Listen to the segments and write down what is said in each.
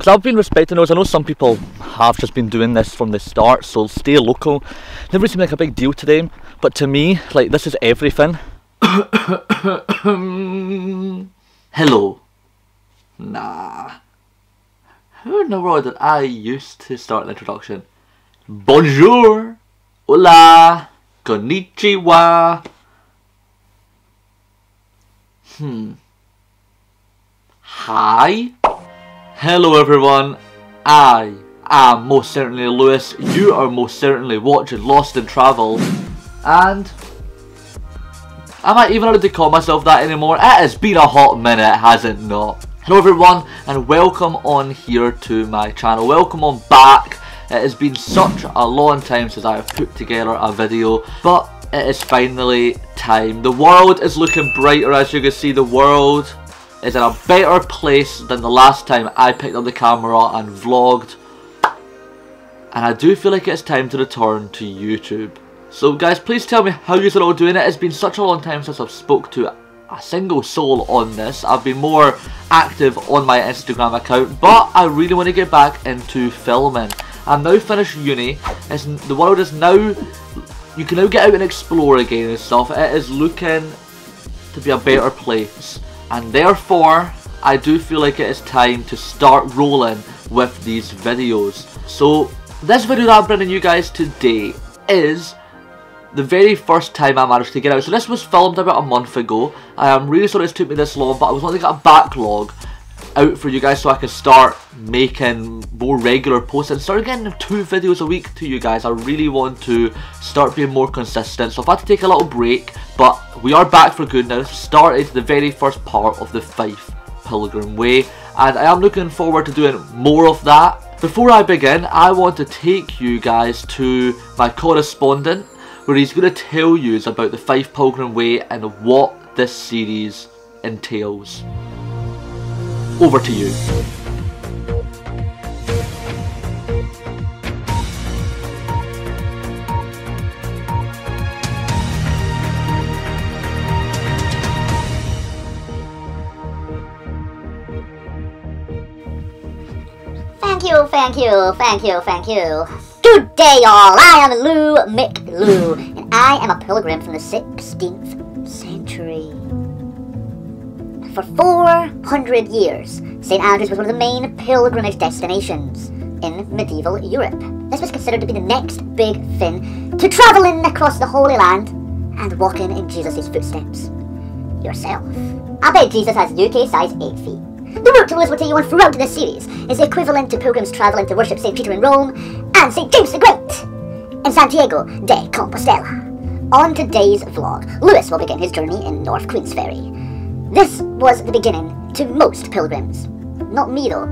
because I've been respecting those. I know some people have just been doing this from the start, so stay local. Never seemed like a big deal to them, but to me, like, this is everything. Hello. Nah. Who in the world did I used to start an introduction? Bonjour. Hola. Konnichiwa. Hi. Hello everyone. I am most certainly Lewis. You are most certainly watching Lost in Travel. And am I even allowed to call myself that anymore? It has been a hot minute, has it not? Hello everyone, and welcome on here to my channel. Welcome on back. It has been such a long time since I have put together a video, but it is finally time. The world is looking brighter, as you can see. The world is in a better place than the last time I picked up the camera and vlogged. And I do feel like it's time to return to YouTube. So guys, please tell me how you're all doing it. It's been such a long time since I've spoke to a single soul on this. I've been more active on my Instagram account, but I really want to get back into filming. I'm now finished uni. The world is now, you can now get out and explore again and stuff. It is looking to be a better place, and therefore I do feel like it is time to start rolling with these videos. So this video that I'm bringing you guys today is the very first time I managed to get out. So this was filmed about a month ago. I am really sorry it's took me this long, but I was wanting to get a backlog out for you guys so I could start making more regular posts and start getting 2 videos a week to you guys. I really want to start being more consistent, so I've had to take a little break, but we are back for good now. Started the very first part of the Fife Pilgrim Way, and I am looking forward to doing more of that. Before I begin, I want to take you guys to my correspondent, where he's going to tell you about the Fife Pilgrim Way and what this series entails. Over to you. Thank you. Good day, all. I am Lou McLou, and I am a pilgrim from the 16th century. For 400 years, St. Andrews was one of the main pilgrimage destinations in medieval Europe. This was considered to be the next big thing to travelling across the Holy Land and walking in Jesus' footsteps yourself. I bet Jesus has UK size 8 feet. The route Lewis will take you on throughout this series is equivalent to pilgrims travelling to worship St. Peter in Rome and St. James the Great in Santiago de Compostela. On today's vlog, Lewis will begin his journey in North Queensferry. This was the beginning to most pilgrims. Not me though,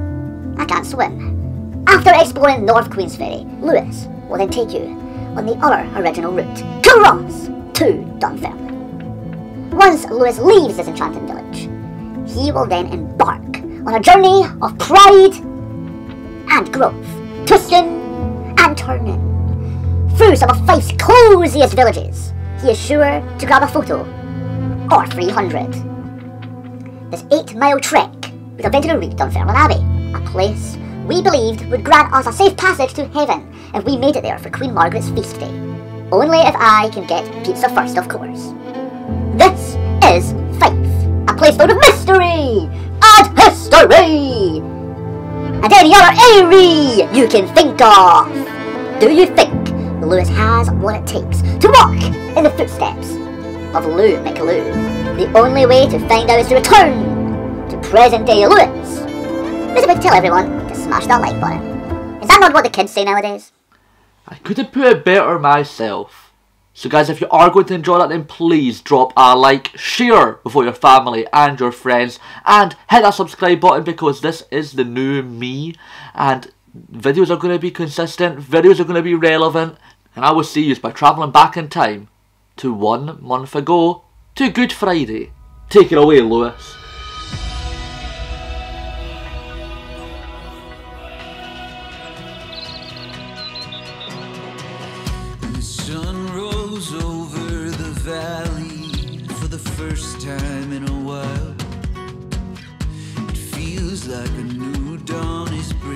I can't swim. After exploring North Queensferry, Lewis will then take you on the other original route, Culross to Dunfermline. Once Lewis leaves this enchanting village, he will then embark on a journey of pride and growth, twisting and turning through some of Fife's coziest villages. He is sure to grab a photo or 300. This 8-mile trek would eventually reach Dunfermline Abbey, a place we believed would grant us a safe passage to heaven if we made it there for Queen Margaret's feast day. Only if I can get pizza first, of course. This is Fife, a place full of mystery and history and any other airy you can think of. Do you think Lewis has what it takes to walk in the footsteps of Lou McLou? The only way to find out is to return to present day Lewis. Basically, tell everyone to smash that like button. Is that not what the kids say nowadays? I couldn't put it better myself. So guys, if you are going to enjoy that, then please drop a like, share with your family and your friends, and hit that subscribe button, because this is the new me, and videos are going to be consistent, videos are going to be relevant, and I will see you by travelling back in time to 1 month ago to Good Friday. Take it away, Lewis. The sun rose over the valley for the first time in a while. It feels like a new dawn is breaking.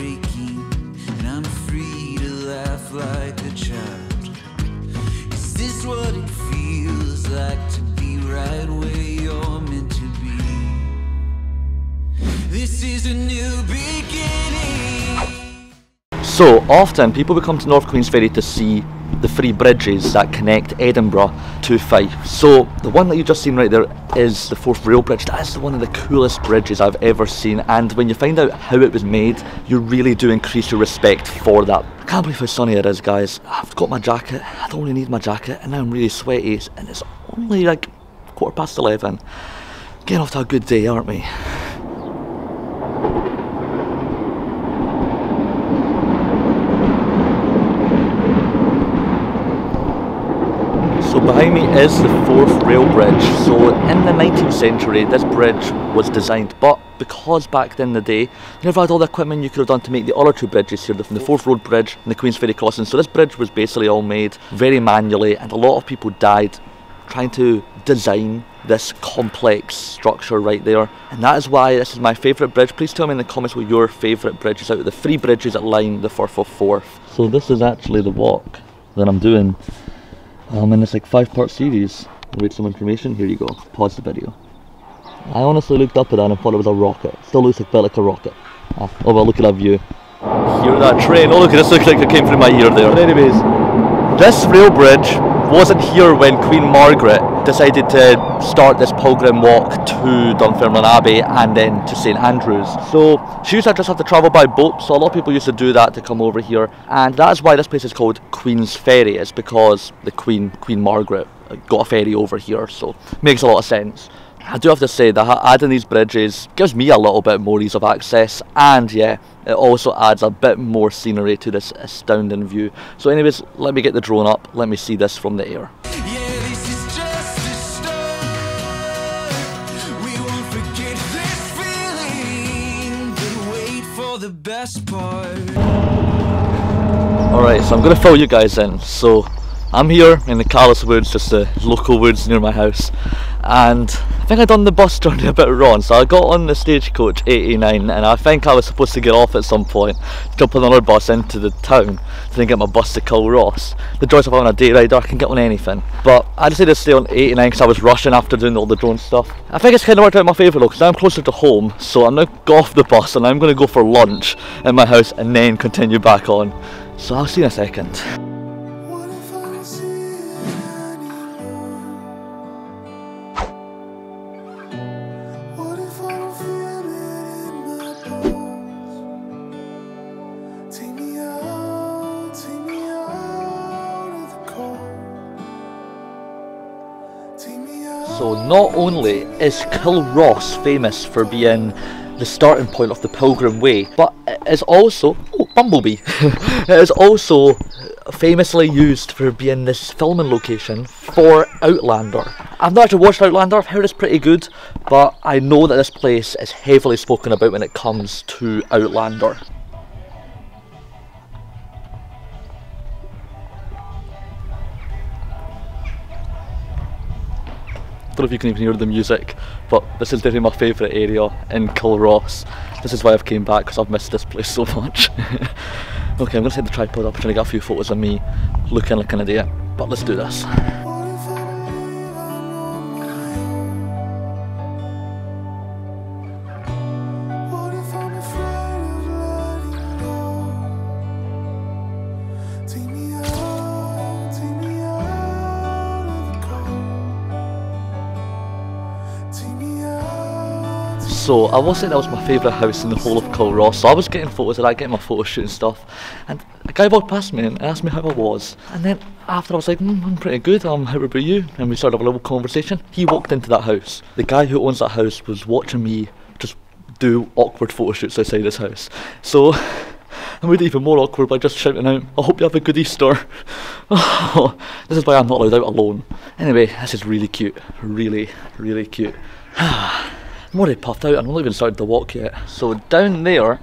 a new beginning. So often people would come to North Queensferry to see the 3 bridges that connect Edinburgh to Fife. So the one that you just seen right there is the 4th rail bridge. That is one of the coolest bridges I've ever seen, and when you find out how it was made, you really do increase your respect for that. I can't believe how sunny it is, guys. I've got my jacket, I don't really need my jacket, and now I'm really sweaty, and it's only like 11:15. Getting off to a good day, aren't we? So behind me is the 4th rail bridge. So in the 19th century this bridge was designed, but because back in the day you never had all the equipment you could have done to make the other 2 bridges here, the 4th road bridge and the Queensferry crossing. So this bridge was basically all made very manually, and a lot of people died trying to design this complex structure right there, and that is why this is my favourite bridge. Please tell me in the comments what your favourite bridge is out of the 3 bridges that line the Firth of Forth. So this is actually the walk that I'm doing in this like 5-part series. I'll read some information. Here you go. Pause the video. I honestly looked up at that and thought it was a rocket. Still looks like, like a rocket. Oh well, look at that view. Hear that train? Oh look, this looks like it came through my ear there. But anyways, this rail bridge wasn't here when Queen Margaret decided to start this pilgrim walk to Dunfermline Abbey and then to St Andrews. So she used to just have to travel by boat, so a lot of people used to do that to come over here, and that is why this place is called Queensferry. It's because the Queen Margaret got a ferry over here, so it makes a lot of sense. I do have to say that adding these bridges gives me a little bit more ease of access, and yeah, it also adds a bit more scenery to this astounding view. So anyways, let me get the drone up, let me see this from the air. Yeah, this is just a start. We won't forget this feeling, but wait for the best part. Alright, so I'm going to fill you guys in. So I'm here in the Culross woods, just the local woods near my house, and I think I done the bus journey a bit wrong. So I got on the stagecoach 89 and I think I was supposed to get off at some point, jump on another bus into the town to then get my bus to Culross. The joys of having a day rider, I can get on anything, but I decided to stay on 89 because I was rushing after doing all the drone stuff. I think it's kind of worked out in my favour though, because I'm closer to home, so I'm now got off the bus and I'm going to go for lunch at my house and then continue back on. So I'll see you in a second. So not only is Culross famous for being the starting point of the Pilgrim Way, but it is also, oh, bumblebee, it is also famously used for being this filming location for Outlander. I've not actually watched Outlander, I've heard it's pretty good, but I know that this place is heavily spoken about when it comes to Outlander. I don't know if you can even hear the music, but this is definitely my favourite area in Culross. This is why I've came back, because I've missed this place so much. Okay, I'm going to set the tripod up, I'm trying to get a few photos of me looking like an idiot, but let's do this. So I was saying that was my favourite house in the whole of Culross, so I was getting photos of that, getting my photo shoot and stuff, and a guy walked past me and asked me how I was, and then after I was like, I'm pretty good, how about you? And we started having a little conversation. He walked into that house. The guy who owns that house was watching me just do awkward photo shoots outside his house. So I made it even more awkward by just shouting out, I hope you have a good Easter. Oh, this is why I'm not allowed out alone. Anyway, this is really cute, really, really cute. I'm already puffed out, I'm not even started to walk yet. So down there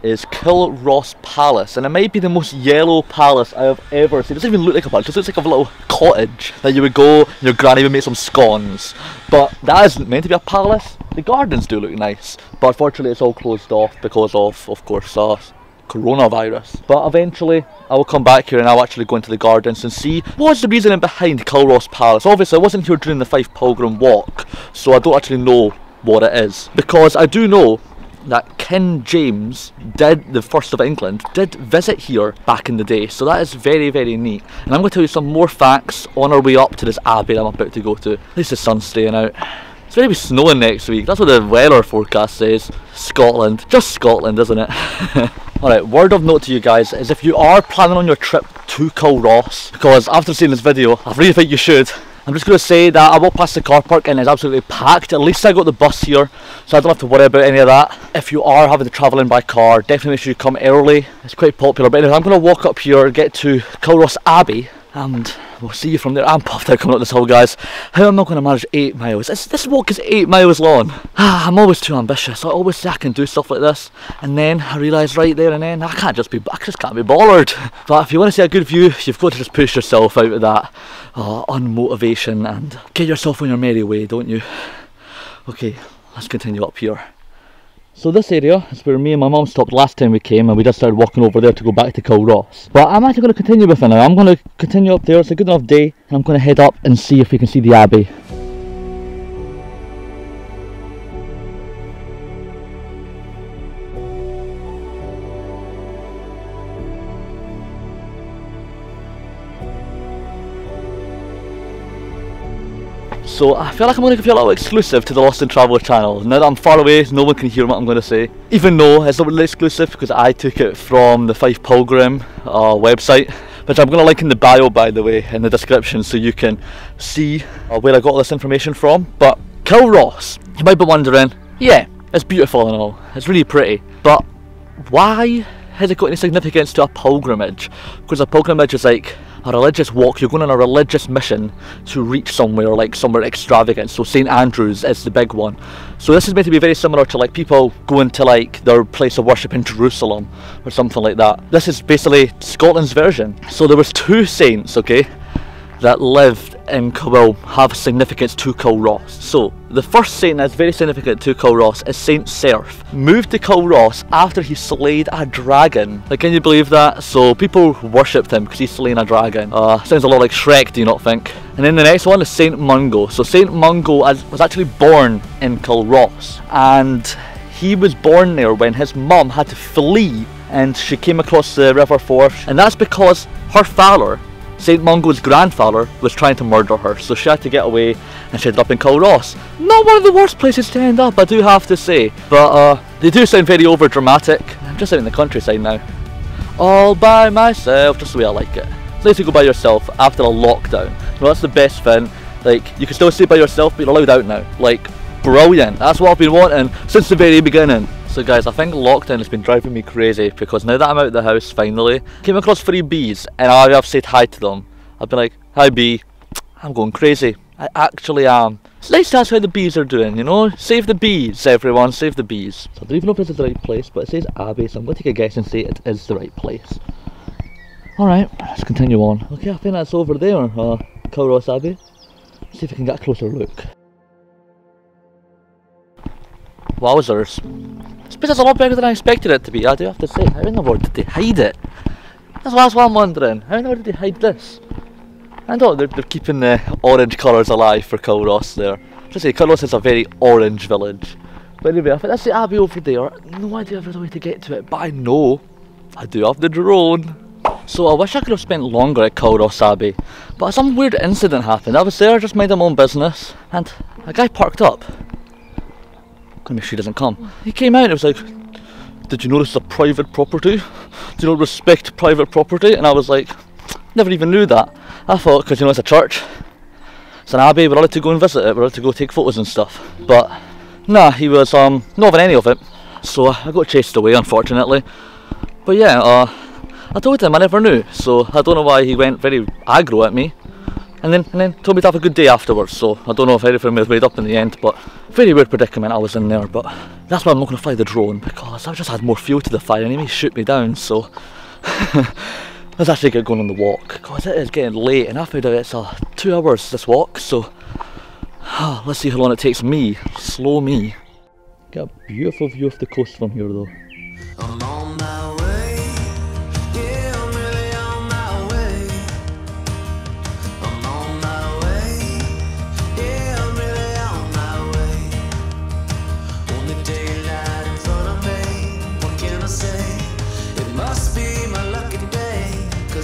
is Culross Palace, and it might be the most yellow palace I have ever seen. It doesn't even look like a palace, it just looks like a little cottage that you would go and your granny would make some scones. But that isn't meant to be a palace. The gardens do look nice, but unfortunately it's all closed off because of course, coronavirus. But eventually I will come back here and I'll actually go into the gardens and see what's the reasoning behind Culross Palace. Obviously I wasn't here during the Fife Pilgrim walk, so I don't actually know what it is, because I do know that King James did, the first of England, did visit here back in the day. So that is very, very neat. And I'm going to tell you some more facts on our way up to this abbey I'm about to go to. At least the sun's staying out. It's going to be snowing next week. That's what the weather forecast says. Scotland. Just Scotland, isn't it? Alright, word of note to you guys is if you are planning on your trip to Culross, because after seeing this video, I really think you should, I'm just going to say that I walked past the car park and it's absolutely packed. At least I got the bus here, so I don't have to worry about any of that. If you are having to travel in by car, definitely make sure you come early. It's quite popular. But anyway, I'm going to walk up here, get to Culross Abbey, and we'll see you from there. I'm puffed out coming up this hill, guys. How am I going to manage 8 miles? This walk is 8 miles long. I'm always too ambitious. I always say I can do stuff like this, and then I realise right there and then I just can't be bothered. But if you want to see a good view, you've got to just push yourself out of that unmotivation and get yourself on your merry way, don't you? Okay, let's continue up here. So this area is where me and my mum stopped last time we came, and we just started walking over there to go back to Culross. But I'm actually going to continue with it now. I'm going to continue up there. It's a good enough day, and I'm going to head up and see if we can see the abbey. So I feel like I'm going to give you a little exclusive to the Lost in Travel channel. Now that I'm far away, no one can hear what I'm going to say. Even though it's not really exclusive because I took it from the Fife Pilgrim website, which I'm going to link in the bio, by the way, in the description, so you can see where I got all this information from. But Culross, you might be wondering, yeah, it's beautiful and all, it's really pretty, but why has it got any significance to a pilgrimage? Because a pilgrimage is like a religious walk. You're going on a religious mission to reach somewhere, like somewhere extravagant. So St Andrews is the big one. So this is meant to be very similar to like people going to like their place of worship in Jerusalem or something like that. This is basically Scotland's version. So there was 2 saints, okay, that lived in have significance to Culross. So the first saint that's very significant to Culross is Saint Serf. Moved to Culross after he slayed a dragon. Like, can you believe that? So people worshipped him because he's slain a dragon. Sounds a lot like Shrek, do you not think? And then the next one is Saint Mungo. So Saint Mungo was actually born in Culross, and he was born there when his mum had to flee and she came across the River Forth, and that's because her father, St Mungo's grandfather, was trying to murder her, so she had to get away and she ended up in Culross. Not one of the worst places to end up, I do have to say, but they do sound very over dramatic. I'm just out in the countryside now, all by myself, just the way I like it. It's nice to go by yourself after a lockdown. You know, that's the best thing. Like, you can still stay by yourself, but you're allowed out now. Like, brilliant. That's what I've been wanting since the very beginning. So guys, I think lockdown has been driving me crazy, because now that I'm out of the house finally, came across 3 bees and I have said hi to them. I've been like, hi bee, I'm going crazy. I actually am. It's nice to ask how the bees are doing, you know? Save the bees, everyone, save the bees. So I don't even know if this is the right place, but it says Abbey, so I'm going to take a guess and say it is the right place. Alright, let's continue on. Okay, I think that's over there, Culross Abbey. Let's see if we can get a closer look. Wowzers. This place is a lot better than I expected it to be, I do have to say. How in the world did they hide it? That's what I'm wondering. How in the world did they hide this? I know they're keeping the orange colours alive for Culross there. Just say, Culross is a very orange village. But anyway, I think that's the abbey over there. No idea if there's a way to get to it, but I know I do have the drone. So I wish I could have spent longer at Culross Abbey, but some weird incident happened. I was there just minding my own business, and a guy parked up. Gonna make sure he doesn't come. He came out and was like, did you know this is a private property? Do you not respect private property? And I was like, never even knew that. I thought, because you know it's a church, it's an abbey, we're allowed to go and visit it, we're allowed to go take photos and stuff. But nah, he was not having any of it. So I got chased away, unfortunately. But yeah, I told him I never knew, so I don't know why he went very aggro at me. And then told me to have a good day afterwards, so I don't know if anything was made up in the end, but very weird predicament I was in there. But that's why I'm not going to fly the drone, because I've just had more fuel to the fire and he may shoot me down. So let's actually get going on the walk, because it is getting late and I found out it's 2 hours this walk, so let's see how long it takes me. Slow me. Get a beautiful view of the coast from here though. I'm on my way, yeah, I'm really on my way. I'm on my way, yeah, I'm really on my way. Only daylight in front of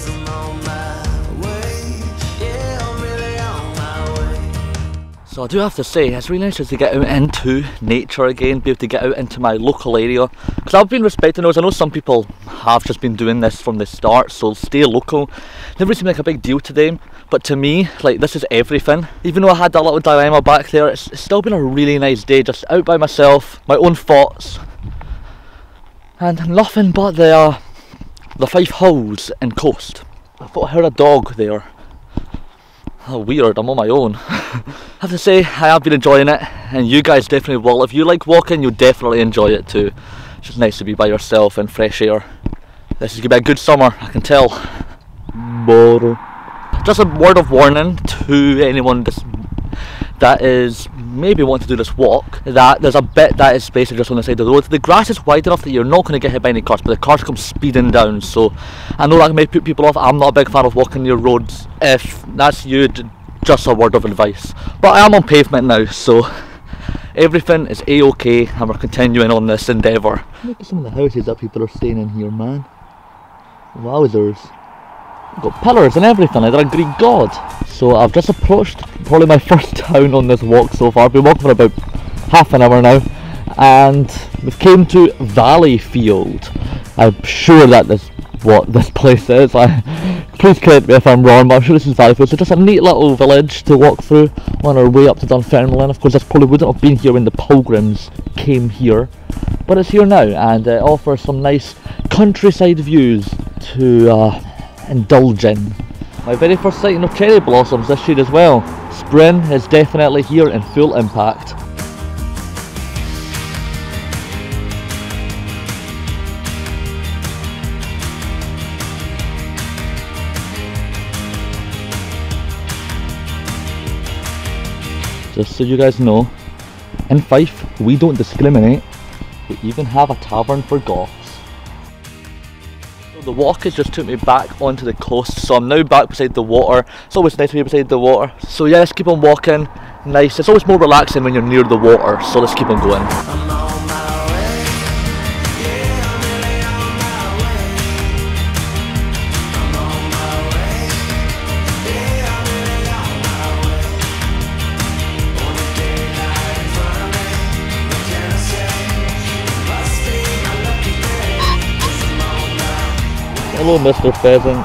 'cause I'm on my way. Yeah, I'm really on my way. So I do have to say, it's really nice just to get out into nature again, be able to get out into my local area. Because I've been respecting those. I know some people have just been doing this from the start, so stay local. Never seemed like a big deal to them, but to me, like, this is everything. Even though I had that little dilemma back there, it's still been a really nice day, just out by myself, my own thoughts, and nothing but the Fife Hills and coast. I thought I heard a dog there. Oh, weird, I'm on my own. I have to say, I have been enjoying it, and you guys definitely will. If you like walking, you'll definitely enjoy it too. It's just nice to be by yourself in fresh air. This is going to be a good summer, I can tell. Just a word of warning to anyone that is maybe wanting to do this walk, that there's a bit that is basically just on the side of the road. The grass is wide enough that you're not going to get hit by any cars, but the cars come speeding down, so I know that may put people off. I'm not a big fan of walking near roads. If that's you, just a word of advice. But I am on pavement now, so everything is a-okay, and we're continuing on this endeavour. Look at some of the houses that people are staying in here, man. Wowzers. Got pillars and everything, like they're a Greek god. So I've just approached probably my first town on this walk so far. I've been walking for about half an hour now, and we came to Valleyfield. I'm sure that is what this place is. Please correct me if I'm wrong, but I'm sure this is Valleyfield. So just a neat little village to walk through on our way up to Dunfermline. Of course, this probably wouldn't have been here when the pilgrims came here, but it's here now, and it offers some nice countryside views to indulge in. My very first sighting of cherry blossoms this year as well. Spring is definitely here in full impact. Just so you guys know, in Fife we don't discriminate. We even have a tavern for goths. The walk has just took me back onto the coast, so I'm now back beside the water. It's always nice to be beside the water. So yeah, let's keep on walking. Nice. It's always more relaxing when you're near the water, so let's keep on going. I'm on my way. Yeah, I'm really on my way. I'm on my way. Yeah, I'm really on my way. On a day night in front of me, what can I say? It must be my lucky day, 'cause I'm on my way. Hello, Mr. Pheasant.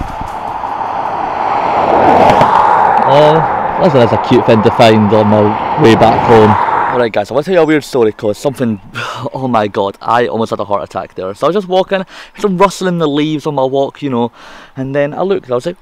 That's a cute thing to find on my way back home. Alright guys, I want to tell you a weird story because something, oh my god, I almost had a heart attack there. So I was just walking, some rustling the leaves on my walk, you know, and then I looked and I was like,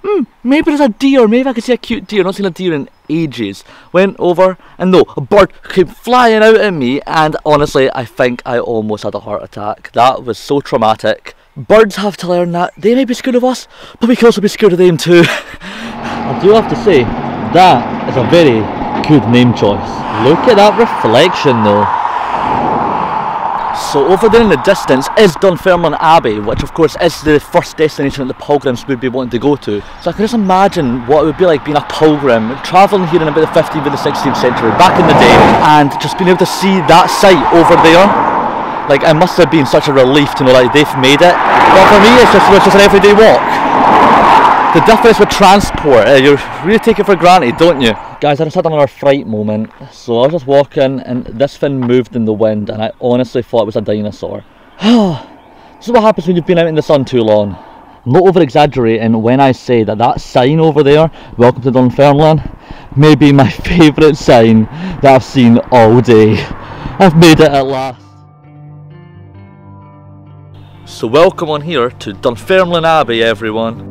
maybe there's a deer, maybe I could see a cute deer. I've not seen a deer in ages. Went over, and no, a bird came flying out at me, and honestly, I think I almost had a heart attack. That was so traumatic. Birds have to learn that they may be scared of us, but we can also be scared of them too. I do have to say, that is a very good name choice. Look at that reflection though. So over there in the distance is Dunfermline Abbey, which of course is the first destination that the pilgrims would be wanting to go to. So I can just imagine what it would be like being a pilgrim, travelling here in about the 15th and the 16th century, back in the day, and just being able to see that site over there. Like, it must have been such a relief to know that they've made it. But for me, it's just an everyday walk. The difference with transport, you really take it for granted, don't you? Guys, I just had another fright moment. So I was just walking and this thing moved in the wind and I honestly thought it was a dinosaur. This is what happens when you've been out in the sun too long. I'm not over exaggerating when I say that that sign over there, welcome to Dunfermline, may be my favourite sign that I've seen all day. I've made it at last. So welcome on here to Dunfermline Abbey, everyone.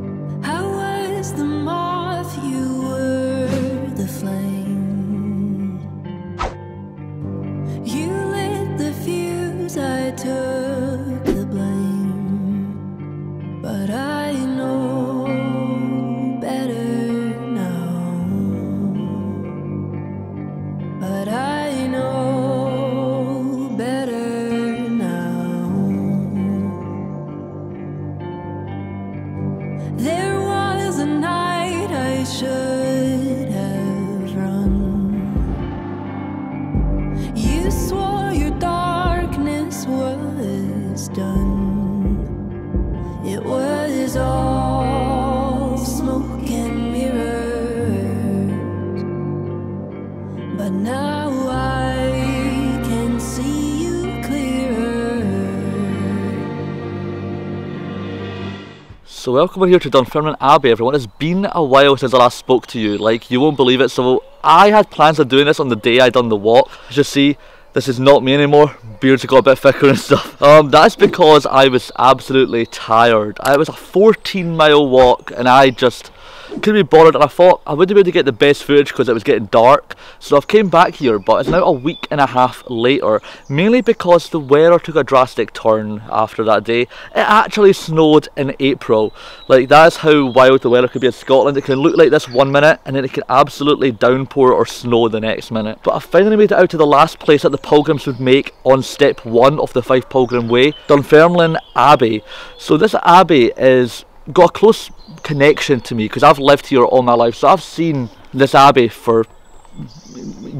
It was all So welcome here to Dunfermline Abbey, everyone. It's been a while since I last spoke to you, like, you won't believe it. So I had plans of doing this on the day I done the walk. As you see, this is not me anymore. Beards got a bit thicker and stuff. That's because I was absolutely tired. It was a 14-mile walk and I just couldn't be bothered, and I thought I wouldn't be able to get the best footage because it was getting dark. So I've came back here, but it's now a week and a half later, mainly because the weather took a drastic turn after that day. It actually snowed in April. Like, that's how wild the weather could be in Scotland. It can look like this one minute and then it can absolutely downpour or snow the next minute. But I finally made it out to the last place that the pilgrims would make on step 1 of the Fife Pilgrim Way, Dunfermline Abbey. So this abbey is got a close connection to me because I've lived here all my life, so I've seen this abbey for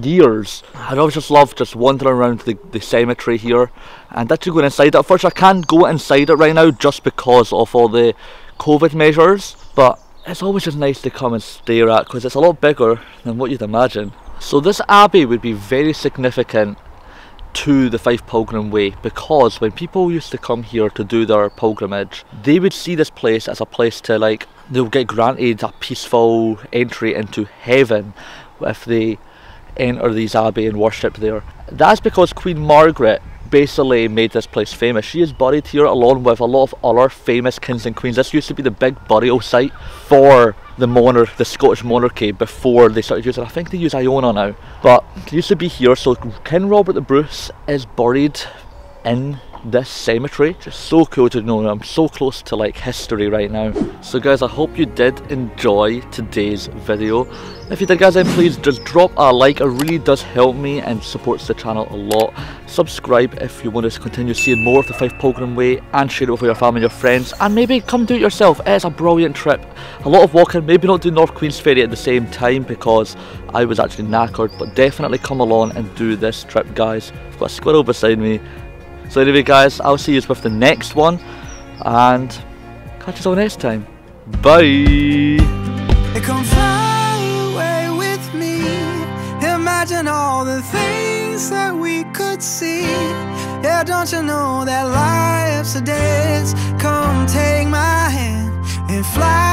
years. I'd always just love just wandering around the cemetery here and actually going inside it. Unfortunately, I can't go inside it right now just because of all the COVID measures, but it's always just nice to come and stare at because it's a lot bigger than what you'd imagine. So this abbey would be very significant to the Fife Pilgrim Way because when people used to come here to do their pilgrimage, they would see this place as a place to, like, they'll get granted a peaceful entry into heaven if they enter these abbey and worship there. That's because Queen Margaret basically made this place famous. She is buried here along with a lot of other famous kings and queens. This used to be the big burial site for the Scottish monarchy before they started using, I think they use Iona now, but it used to be here. So King Robert the Bruce is buried in this cemetery. Just so cool to know. I'm so close to, like, history right now. So guys, I hope you did enjoy today's video. If you did, guys, then please just drop a like. It really does help me and supports the channel a lot. Subscribe if you want to continue seeing more of the Fife Pilgrim Way, and share it with your family and your friends, and maybe come do it yourself. It's a brilliant trip, a lot of walking. Maybe not do North Queensferry at the same time because I was actually knackered, but definitely come along and do this trip, guys. I've got a squirrel beside me. So anyway, guys, I'll see you with the next one, and catch you all next time. Bye! Come fly away with me. Imagine all the things that we could see. Yeah, don't you know that life's a dance? Come take my hand and fly